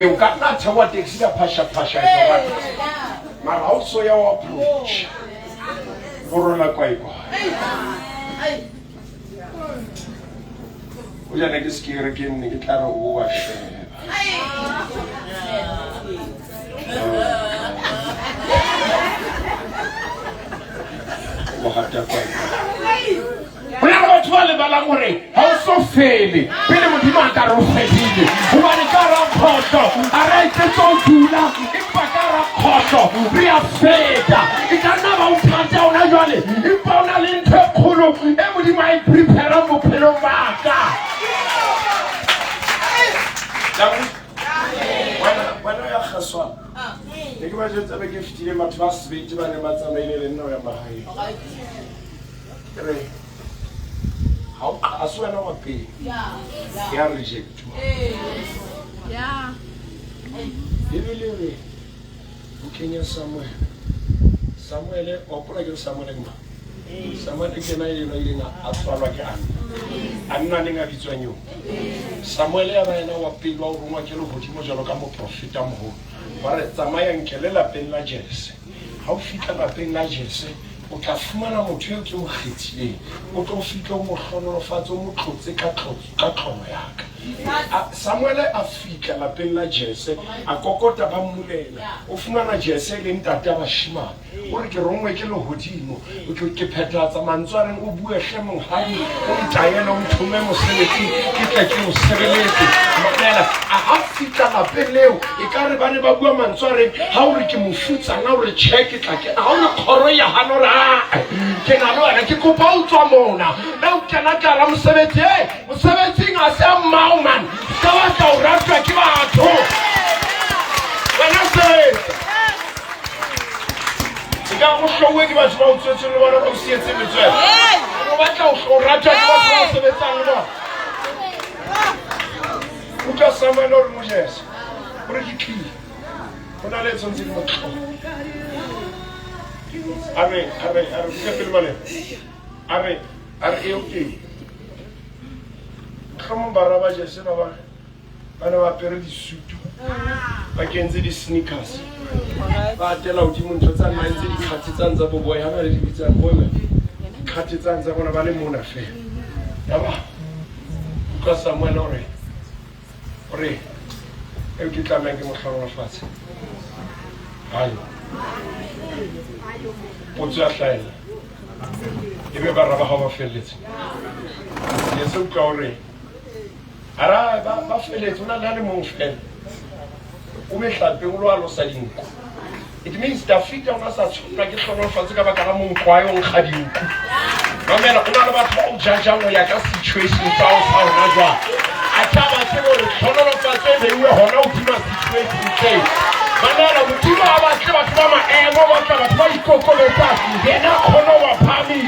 You cannot tell what takes the pasha. My also your approach. Corona Quaiko. We are next year again, the guitar wash. How so fairly? Pele Mutimaka Rufedi, who are the Karam Koto, Arete Sotula, Impakara Koto, Ria Feta, it can never plant down actually. Impona Linter Kuru, everybody might prepare for Pelovaka. When I have Hassan, the graduates have a gift to him at last week to my Matamay and November. How as well our pay? Yeah, reject. Yeah. Really, Kenya somewhere or put someone again. Someone again, I know again. I'm not in a between you. Somewhere I know what people who want to look at Mojalo profit. But it's a Mayan Kelela pen lages. How fit a pen lages? Ukafumana motho yo ke mo khethile o tlo fika mo kgonolofatsa mo tlotse ka tlhono yaka Samuel a fika lapeng la Jesse a kokota ba mmulela o fumana Jesse le ntate ba shimane o re ke rongwe ke le hodimo o ke phethatsa mantswareng o bue hlemong hae o ntayela o nthume mosebetsi ke tla ke o sebeletse motlela a fika lapeng leo e ka re bane ba bua mantswareng ha o re ke mofutsa na o re check tla ke ha o le khoro ya hanora ke na lo ana ke kopa o tswa mona na o kana ka la mosebetsi mosebetsi nga se man ka wa ka o ratwa ke batho wena se ga mo hlowe ke batho ba o tswetse le bona ba o sietse metswe o batla o ratwa ke batho ba sebetsang ba o ka sama lo re mo jesa o re ke ona le tsontsi mo tlo Are okay. Come Baraba Jesse Baba. I know I pair the suit. I can see the sneakers. But tell out him to tell my Catitans of a boy, how many bits and women. Catitans are one of a moon affair. Because someone already. Pray. Every time I give a flower of us. What's your style? If you ever have a fillet, yes, so sorry. Ara, ba fillet, una la lemon fell. Umesha, Peulo Saling. It means the feet on us as like a son of Fazakaramon Quayon Hadu. No man, not about all Jaja, like a situation in South Najwa. I can't tell you the son of Fazakaramon, they were on ultimate situation. Manana mtima abakeba kama emo wakaba kwa ikoko leta yena kono wa pami